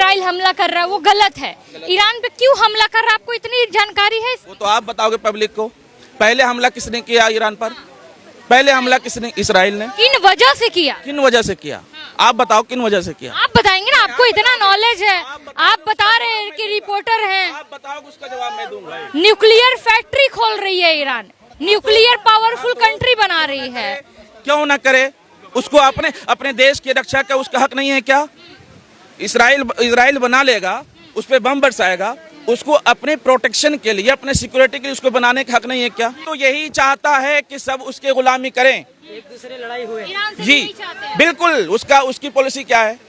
Israel हमला कर रहा है वो गलत है। ईरान पे क्यों हमला कर रहा है, आपको इतनी जानकारी है? वो तो आप बताओगे पब्लिक को। पहले हमला किसने किया ईरान पर? पहले हमला किसने? इजराइल ने। किन वजह से किया? किन वजह से किया? आप बताओ किन वजह से किया? आप बताएंगे ना, आपको इतना नॉलेज है, आप बता रहे हैं कि रिपोर्टर हैं। आप बताओ, उसका जवाब मैं दूंगा। न्यूक्लियर फैक्ट्री खोल रही है ईरान, न्यूक्लियर पावरफुल कंट्री बना रही है। क्यों ना करे? उसको अपने देश की रक्षा का उसका हक नहीं है क्या? इजराइल बना लेगा, उस पर बम बरसाएगा, उसको अपने प्रोटेक्शन के लिए, अपने सिक्योरिटी के लिए उसको बनाने का हक नहीं है क्या? तो यही चाहता है कि सब उसके गुलामी करें, एक दूसरे लड़ाई हुए। जी बिल्कुल। उसकी पॉलिसी क्या है?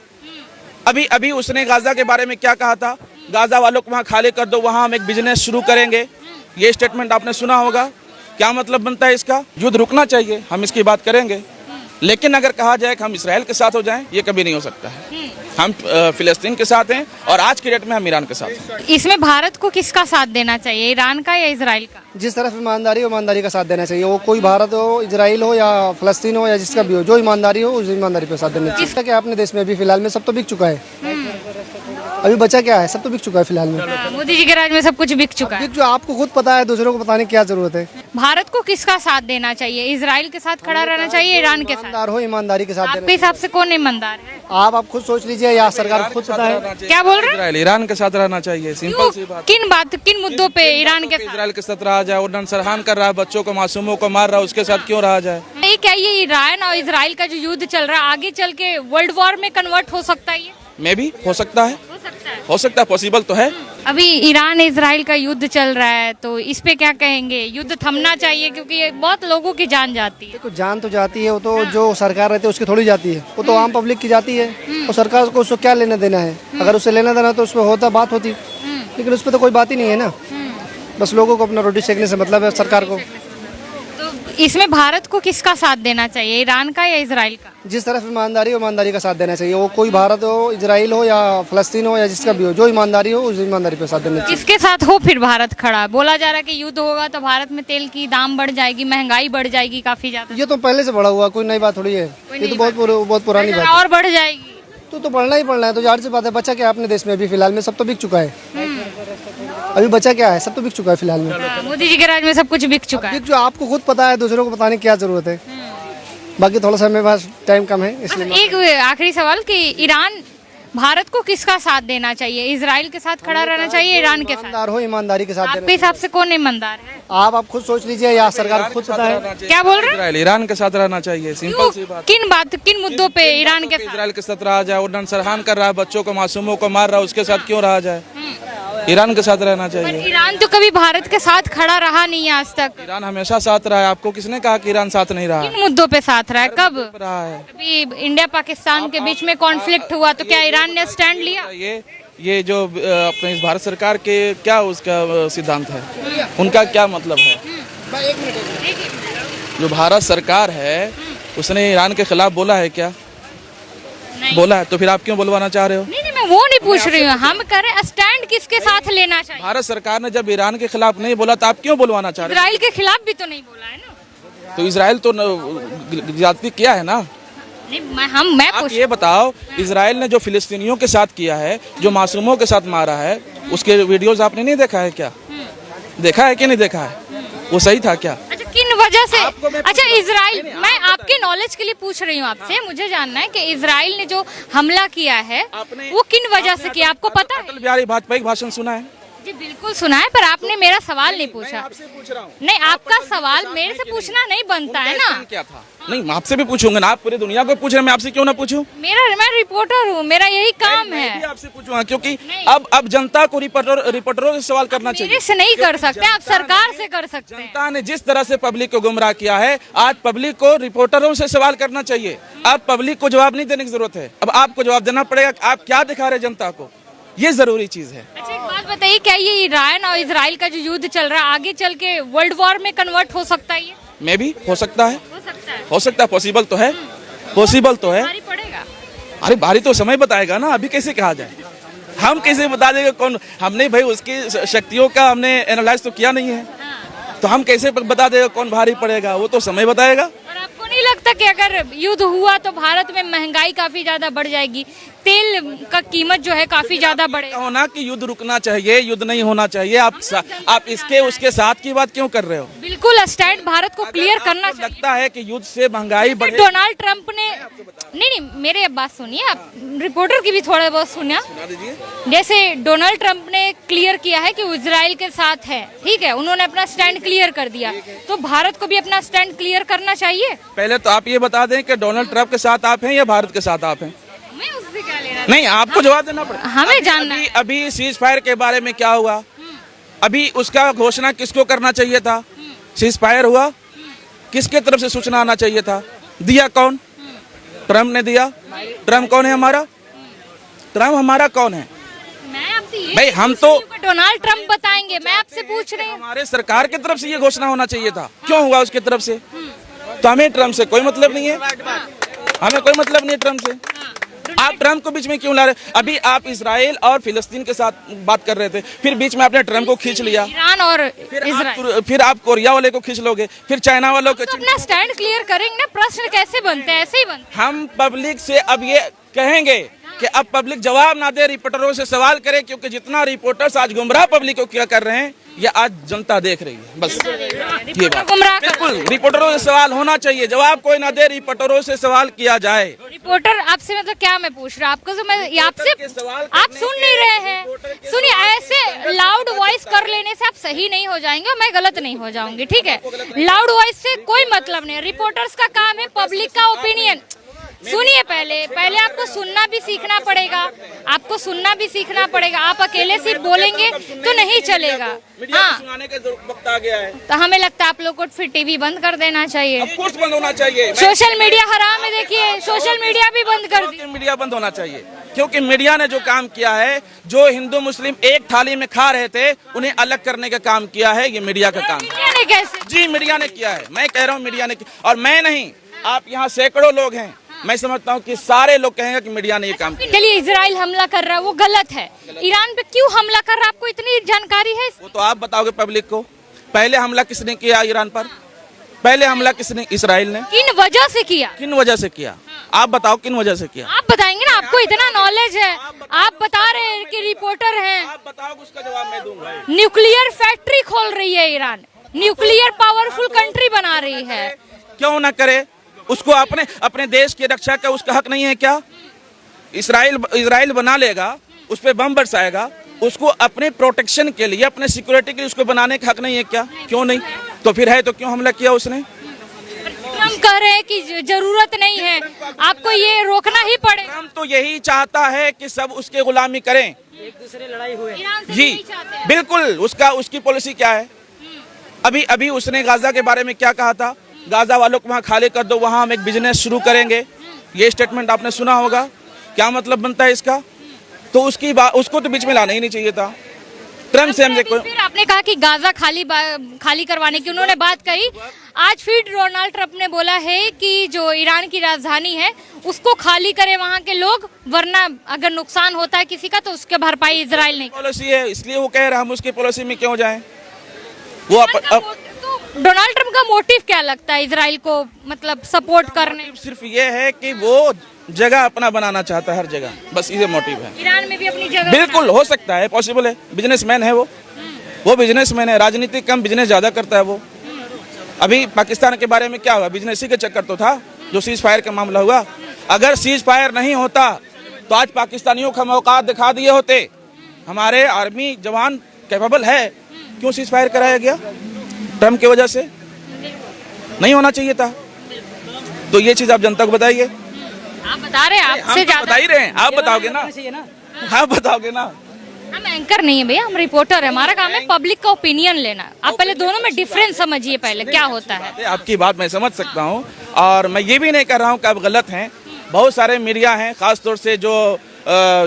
अभी उसने गाजा के बारे में क्या कहा था? गाजा वालों को वहाँ खाली कर दो, वहाँ हम एक बिजनेस शुरू करेंगे। ये स्टेटमेंट आपने सुना होगा। क्या मतलब बनता है इसका? युद्ध रुकना चाहिए, हम इसकी बात करेंगे। लेकिन अगर कहा जाए कि हम इसराइल के साथ हो जाएं, ये कभी नहीं हो सकता है। हम फिलिस्तीन के साथ हैं और आज की डेट में हम ईरान के साथ हैं। इसमें भारत को किसका साथ देना चाहिए, ईरान का या इजराइल का? जिस तरफ ईमानदारी हो, ईमानदारी का साथ देना चाहिए। वो कोई भारत हो, इजराइल हो या फलस्तीन हो या जिसका भी हो, जो ईमानदारी हो उस ईमानदारी पे साथ देना चाहिए। क्या अपने देश में अभी फिलहाल में सब तो बिक चुका है, अभी बचा क्या है? सब तो बिक चुका है फिलहाल में। मोदी जी के राज में सब कुछ बिक चुका है। बिक जो आपको खुद पता है, दूसरों को बताने की क्या जरूरत है? भारत को किसका साथ देना चाहिए, इजराइल के साथ खड़ा रहना चाहिए, ईरान के साथ? ईमानदार हो, ईमानदारी के साथ देना आपके हिसाब से कौन ईमानदार है? आप खुद सोच लीजिए या सरकार खुद पता है? क्या बोल रहे हैं? ईरान के साथ रहना चाहिए, सिंपल सी बात। किन मुद्दों पे ईरान के साथ? इजराइल के साथ रहा जाए, और सरहान कर रहा है, बच्चों को, मासूमों को मार रहा है, उसके साथ क्यों रहा जाए? नहीं, क्या ये ईरान और इजराइल का जो युद्ध चल रहा है आगे चल के वर्ल्ड वॉर में कन्वर्ट हो सकता है? ये मे भी हो सकता है, हो सकता है, पॉसिबल तो है। अभी ईरान इजराइल का युद्ध चल रहा है, तो इस पे क्या कहेंगे? युद्ध थमना चाहिए क्योंकि ये बहुत लोगों की जान जाती है। देखो, जान तो जाती है, वो तो जो सरकार रहती है उसकी थोड़ी जाती है, वो तो आम पब्लिक की जाती है। और सरकार को उसको क्या लेना देना है? अगर उससे लेना देना तो उसमें होता बात होती, लेकिन उस पर तो कोई बात ही नहीं है ना। बस लोगों को अपना रोटी सेकने से मतलब है सरकार को। तो इसमें भारत को किसका साथ देना चाहिए, ईरान का या इजराइल का? जिस तरफ ईमानदारी हो, ईमानदारी का साथ देना चाहिए। वो कोई भारत हो, इजराइल हो या फलस्तीन हो या जिसका भी हो, जो ईमानदारी हो उस ईमानदारी पे साथ देना चाहिए। किसके साथ हो फिर भारत खड़ा? बोला जा रहा है कि युद्ध होगा तो भारत में तेल की दाम बढ़ जाएगी, महंगाई बढ़ जाएगी काफी ज्यादा। ये तो पहले से बढ़ा हुआ, कोई नई बात थोड़ी है। ये तो बहुत पुरानी बात है। और बढ़ जाएगी तो बढ़ना ही बढ़ना है। तो जाहिर सी बात है, बचा क्या अपने देश में अभी फिलहाल में? सब तो बिक चुका है। अभी बचा क्या है? सब तो बिक चुका है फिलहाल में। मोदी जी के राज में सब कुछ बिक चुका है। बिक जो आपको खुद पता है, दूसरों को बताने की क्या जरूरत है? बाकी थोड़ा सा मेरे पास टाइम कम है, इसलिए एक आखिरी सवाल कि ईरान भारत को किसका साथ देना चाहिए, इजराइल के साथ खड़ा रहना चाहिए, ईरान के साथ? ईमानदार हो, ईमानदारी के साथ देना आपके हिसाब से कौन ईमानदार है? आप खुद सोच लीजिए या सरकार खुद पता है? क्या बोल रहे हैं? ईरान के साथ रहना चाहिए, सिंपल सी बात। किन मुद्दों पे ईरान के साथ? इजराइल के साथ रहा जाए, और सरहान कर रहा है, बच्चों को, मासूमों को मार रहा है, उसके साथ क्यों रहा जाए? ईरान के साथ रहना पर चाहिए। ईरान तो कभी भारत के साथ खड़ा रहा नहीं है आज तक। ईरान हमेशा साथ रहा है। आपको किसने कहा कि ईरान साथ नहीं रहा है? किन मुद्दों पे साथ रहा है, कब रहा है? अभी इंडिया पाकिस्तान के बीच में कॉन्फ्लिक्ट हुआ तो क्या ईरान ने स्टैंड लिया? ये जो अपने इस भारत सरकार के क्या उसका सिद्धांत है, उनका क्या मतलब है? जो भारत सरकार है उसने ईरान के खिलाफ बोला है क्या? बोला है तो फिर आप क्यों बुलवाना चाह रहे हो? नहीं, मैं वो नहीं पूछ रही हूँ, हम कर रहे स्टैंड किसके साथ लेना चाहिए? भारत सरकार ने जब ईरान के खिलाफ नहीं बोला तो आप क्यों बुलवाना चाह रहे हो? इजराइल के खिलाफ भी तो नहीं बोला है ना। तो इजराइल तो ज्यादती किया है ना। नहीं, मैं आप ये बताओ, इजराइल ने जो फिलिस्तीनियों के साथ किया है, जो मासूमों के साथ मारा है, उसके वीडियोस आपने नहीं देखा है क्या? देखा है कि नहीं देखा है? वो सही था क्या? अच्छा, किन वजह से? अच्छा, इजराइल, मैं आपके नॉलेज के लिए पूछ रही हूँ आपसे, मुझे जानना है कि इजराइल ने जो हमला किया है वो किन वजह से किया, आपको पता है? अटल बिहारी वाजपेयी भाषण सुना है? जी बिल्कुल सुना है, पर आपने मेरा सवाल नहीं पूछा। आपसे पूछ रहा हूँ। नहीं, आपका सवाल मेरे से पूछना नहीं बनता है ना। क्या था? नहीं, मैं आपसे भी पूछूंगा ना। आप पूरी दुनिया को पूछ रहे हैं, मैं आपसे क्यों ना पूछूं? मैं रिपोर्टर हूँ, मेरा यही काम है। मैं भी आपसे पूछूंगा क्योंकि अब जनता को रिपोर्टरों से सवाल करना चाहिए। मेरे से नहीं कर सकते, आप सरकार से कर सकते हैं। जनता ने जिस तरह से पब्लिक को गुमराह किया है, आज पब्लिक को रिपोर्टरों से सवाल करना चाहिए। अब पब्लिक को जवाब नहीं देने की जरूरत है, अब आपको जवाब देना पड़ेगा। आप क्या दिखा रहे जनता को, ये जरूरी चीज है। अच्छा, एक बात बताइए, क्या ये ईरान और इजराइल का जो युद्ध चल रहा है आगे चल के वर्ल्ड वॉर में कन्वर्ट हो सकता है? ये मे भी हो सकता है, हो सकता है, पॉसिबल तो है, पॉसिबल तो है। भारी पड़ेगा। अरे भारी तो समय बताएगा ना, अभी कैसे कहा जाए? हम कैसे बता देंगे? कौन? हमने भाई उसकी शक्तियों का हमने एनालाइज तो किया नहीं है, तो हम कैसे बता देगा कौन भारी पड़ेगा? वो तो समय बताएगा। और आपको नहीं नहीं लगता कि अगर युद्ध हुआ तो भारत में महंगाई काफी ज्यादा बढ़ जाएगी, तेल का कीमत जो है काफी ज्यादा बढ़ेगा? होना कि युद्ध रुकना चाहिए, युद्ध नहीं होना चाहिए। आप इसके उसके साथ की बात क्यों कर रहे हो? बिल्कुल स्टैंड भारत को क्लियर करना चाहिए। लगता है कि युद्ध से महंगाई बढ़े। डोनाल्ड ट्रंप ने नहीं मेरे बात सुनिए, आप रिपोर्टर की भी थोड़ा बहुत सुनिए। जैसे डोनाल्ड ट्रंप ने क्लियर किया है कि वो इजराइल के साथ है, ठीक है, उन्होंने अपना स्टैंड क्लियर कर दिया, तो भारत को भी अपना स्टैंड क्लियर करना चाहिए। पहले तो आप ये बता दें कि डोनाल्ड ट्रंप के साथ आप हैं या भारत के साथ आप हैं? मैं उससे क्या लेना? नहीं, आपको जवाब देना पड़ेगा। हमें जानना है। अभी सीज फायर के बारे में क्या हुआ? अभी उसका घोषणा किसको करना चाहिए था? सीज फायर हुआ, किसके तरफ से सूचना आना चाहिए था? दिया कौन? ट्रम्प ने दिया। ट्रम्प कौन है हमारा? ट्रम्प हमारा कौन है? मैं आपसे ये भाई हम तो डोनाल्ड ट्रंप बताएंगे, मैं आपसे पूछ रही हूँ। हमारे सरकार की तरफ से ये घोषणा होना चाहिए था, क्यों हुआ उसकी तरफ से? तो हमें ट्रम्प से कोई मतलब नहीं है, हमें कोई मतलब नहीं है ट्रम्प से। आप ट्रम्प को बीच में क्यों ला रहे? अभी आप इसराइल और फिलिस्तीन के साथ बात कर रहे थे, फिर बीच में आपने ट्रम्प को खींच लिया, ईरान और इजराइल, फिर आप कोरिया वाले को खींच लोगे, फिर चाइना वालों को। तो अपना स्टैंड क्लियर करेंगे ना, प्रश्न कैसे बनते हैं? ऐसे ही बनते हम पब्लिक से अब ये कहेंगे कि अब पब्लिक जवाब ना दे, रिपोर्टरों से सवाल करे, क्योंकि जितना रिपोर्टर्स आज गुमराह पब्लिक को क्या कर रहे हैं ये आज जनता देख रही है। बस ये बात बिल्कुल, रिपोर्टरों से सवाल होना चाहिए, जवाब कोई ना दे, रिपोर्टरों से सवाल किया जाए। रिपोर्टर आपसे मतलब क्या मैं पूछ रहा हूँ आपको, तो मैं आपसे आप सुन नहीं रहे हैं। सुनिए, ऐसे लाउड वॉइस कर लेने से आप सही नहीं हो जाएंगे, मैं गलत नहीं हो जाऊंगी, ठीक है? लाउड वॉइस से कोई मतलब नहीं, रिपोर्टर्स का काम है पब्लिक का ओपिनियन। सुनिए, पहले आपको सुनना भी सीखना पड़ेगा, आपको सुनना भी सीखना पड़ेगा। आप अकेले सिर्फ बोलेंगे तो नहीं चलेगा। हाँ, सुनाने का वक्त आ गया है, तो हमें लगता है आप लोग को फिर टीवी बंद कर देना चाहिए, ऑफ कोर्स बंद होना चाहिए। सोशल मीडिया हराम है, देखिए सोशल मीडिया भी बंद कर दी। मीडिया बंद होना चाहिए, क्योंकि मीडिया ने जो काम किया है, जो हिंदू मुस्लिम एक थाली में खा रहे थे उन्हें अलग करने का काम किया है, ये मीडिया का काम मीडिया ने कैसे? जी मीडिया ने किया है, मैं कह रहा हूँ मीडिया ने किया। और मैं नहीं, आप यहाँ सैकड़ों लोग हैं, मैं समझता हूँ कि सारे लोग कहेंगे कि मीडिया ने ये काम किया। चलिए, इजराइल हमला कर रहा है वो गलत है, ईरान पे क्यों हमला कर रहा है? आपको इतनी जानकारी है? वो तो आप बताओगे पब्लिक को। पहले हमला किसने किया ईरान पर? पहले हमला किसने? इसराइल ने। किन वजह से किया? किन वजह से किया? आप बताओ किन वजह से किया? आप बताएंगे ना, आपको इतना नॉलेज है, आप बता रहे हैं कि रिपोर्टर हैं। आप बताओ, उसका जवाब मैं दूंगा। न्यूक्लियर फैक्ट्री खोल रही है ईरान, न्यूक्लियर पावरफुल कंट्री बना रही है। क्यों ना करे? उसको अपने देश की रक्षा का उसका हक नहीं है क्या? इसराइल बना लेगा, उस पर बम बरसाएगा, उसको अपने प्रोटेक्शन के लिए, अपने सिक्योरिटी के लिए उसको बनाने का हक नहीं है क्या? क्यों नहीं? तो फिर है तो क्यों हमला किया उसने? ट्रम्प कह रहे हैं कि जरूरत नहीं है, आपको ये रोकना ही पड़ेगा। ट्रम्प तो यही चाहता है कि सब उसके गुलामी करें, एक दूसरे लड़ाई हुए। ईरान से जी नहीं चाहते हैं। बिल्कुल। उसकी पॉलिसी क्या है? अभी उसने गाजा के बारे में क्या कहा था? गाजा वालों को वहाँ खाली कर दो, वहाँ हम एक बिजनेस शुरू करेंगे। ये स्टेटमेंट आपने सुना होगा, क्या मतलब बनता है इसका? तो उसको तो बीच में लाना ही नहीं चाहिए था। ट्रम्प से हमसे कोई। फिर आपने कहा कि गाजा खाली करवाने की उन्होंने बात कही, आज फिर डोनाल्ड ट्रंप ने बोला है कि जो ईरान की राजधानी है उसको खाली करे वहाँ के लोग, वरना अगर नुकसान होता है किसी का तो उसके भरपाई इजराइल नहीं। पॉलिसी है, इसलिए वो कह रहा हम उसकी पॉलिसी में क्यों जाएं? वो डोनाल्ड ट्रंप का मोटिव क्या लगता है इजराइल को मतलब सपोर्ट करने? सिर्फ ये है कि वो जगह अपना बनाना चाहता है हर जगह, बस ये मोटिव है। ईरान में भी अपनी जगह बिल्कुल हो सकता है, पॉसिबल है। बिजनेसमैन है वो बिजनेसमैन है, राजनीति कम, बिजनेस ज्यादा करता है वो। अभी पाकिस्तान के बारे में क्या हुआ? बिजनेस ही का चक्कर तो था जो सीज फायर का मामला हुआ। अगर सीज फायर नहीं होता तो आज पाकिस्तानियों का मौका दिखा दिए होते। हमारे आर्मी जवान कैपेबल है, क्यों सीज फायर कराया गया? ट्रम्प की वजह से नहीं होना चाहिए था। तो ये चीज आप जनता को बताइए। आप बता रहे हैं, आपसे हम तो ज्यादा बता ही रहे हैं, आप बताओगे ना? आप बताओगे ना? हम एंकर नहीं है भैया, हम रिपोर्टर है, हमारा काम है पब्लिक का ओपिनियन लेना। आप पहले दोनों में डिफरेंस समझिए, पहले क्या होता है। आपकी बात मैं समझ सकता हूँ, और मैं ये भी नहीं कर रहा हूँ कि आप गलत हैं। बहुत सारे मीडिया हैं, खासतौर से जो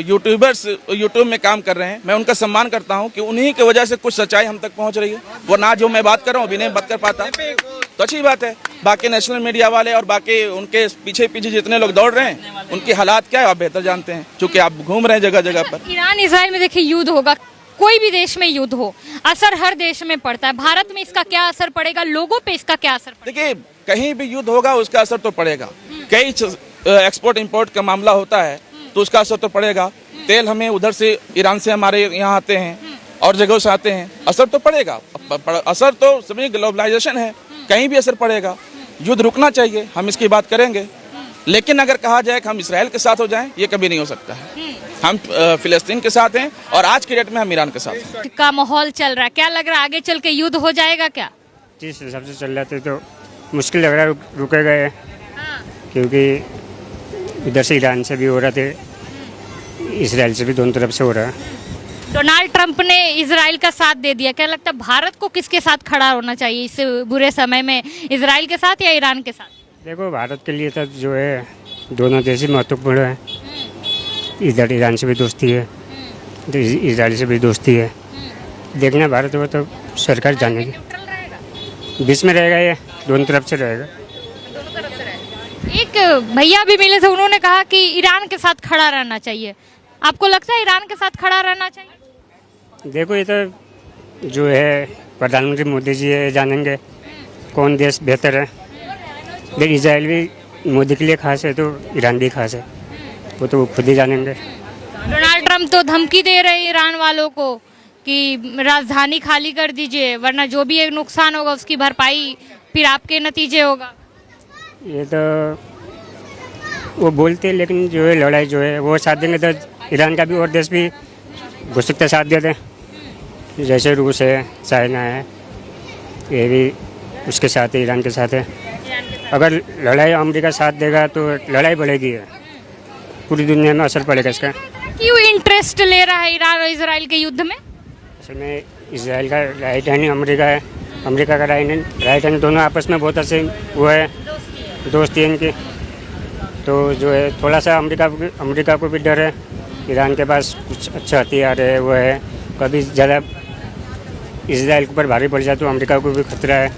यूट्यूबर्स यूट्यूब में काम कर रहे हैं, मैं उनका सम्मान करता हूं कि उन्हीं की वजह से कुछ सच्चाई हम तक पहुंच रही है। वो ना जो मैं बात कर रहा हूं अभी नहीं बात कर पाता, तो अच्छी बात है। बाकी नेशनल मीडिया वाले और बाकी उनके पीछे जितने लोग दौड़ रहे हैं उनकी हालात क्या है आप बेहतर जानते हैं, क्योंकि आप घूम रहे हैं जगह जगह पर। ईरान इजराइल में देखिए युद्ध होगा, कोई भी देश में युद्ध हो, असर हर देश में पड़ता है। भारत में इसका क्या असर पड़ेगा, लोगों पे इसका क्या असर पड़ेगा? देखिए कहीं भी युद्ध होगा उसका असर तो पड़ेगा। कई एक्सपोर्ट इंपोर्ट का मामला होता है तो उसका असर तो पड़ेगा। तेल हमें उधर से ईरान से हमारे यहाँ आते हैं और जगहों से आते हैं, असर तो पड़ेगा। असर तो सभी ग्लोबलाइजेशन है, कहीं भी असर पड़ेगा। युद्ध रुकना चाहिए, हम इसकी बात करेंगे, लेकिन अगर कहा जाए कि हम इसराइल के साथ हो जाएं, ये कभी नहीं हो सकता है। हम फिलिस्तीन के साथ हैं और आज की डेट में हम ईरान के साथ हैं। का माहौल चल रहा है, क्या लग रहा है आगे चल के युद्ध हो जाएगा क्या? जिस हिसाब से चल रहा था तो मुश्किल लग रहा है, रुकेगा ये, क्योंकि इधर से ईरान से भी हो रहा थे, इसराइल से भी, दोनों तरफ से हो रहा है। डोनाल्ड ट्रंप ने इजराइल का साथ दे दिया, क्या लगता है भारत को किसके साथ खड़ा होना चाहिए इस बुरे समय में, इजराइल के साथ या ईरान के साथ? देखो, भारत के लिए तो जो है दोनों देश ही महत्वपूर्ण है। इधर ईरान से भी दोस्ती है, तो इसराइल से भी दोस्ती है। देखना भारत हो तो सरकार जानेगी, बीच में रहेगा, ये दोनों तरफ से रहेगा। एक भैया भी मिले थे, उन्होंने कहा कि ईरान के साथ खड़ा रहना चाहिए। आपको लगता है ईरान के साथ खड़ा रहना चाहिए? देखो, ये तो जो है प्रधानमंत्री मोदी जी है, जानेंगे कौन देश बेहतर है। लेकिन इसराइल भी मोदी के लिए खास है तो ईरान भी खास है, वो तो खुद ही जानेंगे। डोनाल्ड ट्रंप तो धमकी दे रहे हैं ईरान वालों को कि राजधानी खाली कर दीजिए, वरना जो भी एक नुकसान होगा उसकी भरपाई फिर आपके नतीजे होगा। ये तो वो बोलते हैं, लेकिन जो है लड़ाई जो है वो साथ देंगे तो ईरान का भी और देश भी हो सकता है साथ दे दें, जैसे रूस है, चाइना है, ये भी उसके साथ है, ईरान के साथ है। अगर लड़ाई अमेरिका साथ देगा तो लड़ाई बढ़ेगी, पूरी दुनिया में असर पड़ेगा इसका। क्यों इंटरेस्ट ले रहा है ईरान और इजराइल के युद्ध में? असल में इसराइल का राइट हैंड अमेरिका है, अमेरिका का राइट हैंड, दोनों आपस में बहुत अच्छे वो है, दोस्ती है इनकी। तो जो है थोड़ा सा अमेरिका को भी डर है, ईरान के पास कुछ अच्छा हथियार है, वो है, कभी ज़्यादा इसराइल के ऊपर भारी पड़ जाए तो अमेरिका को भी खतरा है।